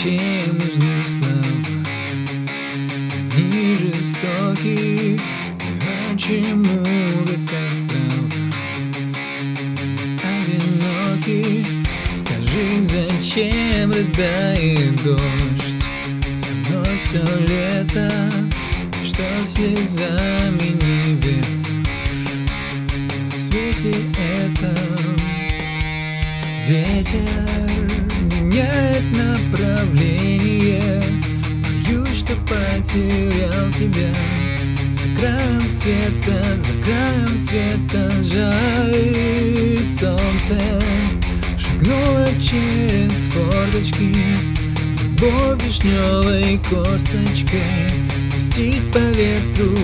зачем нужны слова? Они жестоки, и почему как острова? Одиноки, скажи, зачем рыдает дождь? Со мной все лето, что слезами не вернешь. На свете этом ветер меняет направление. Боюсь, что потерял тебя. За краем света жаль. Солнце шагнуло через форточки. Любовь вишневой косточкой. Пустить по ветру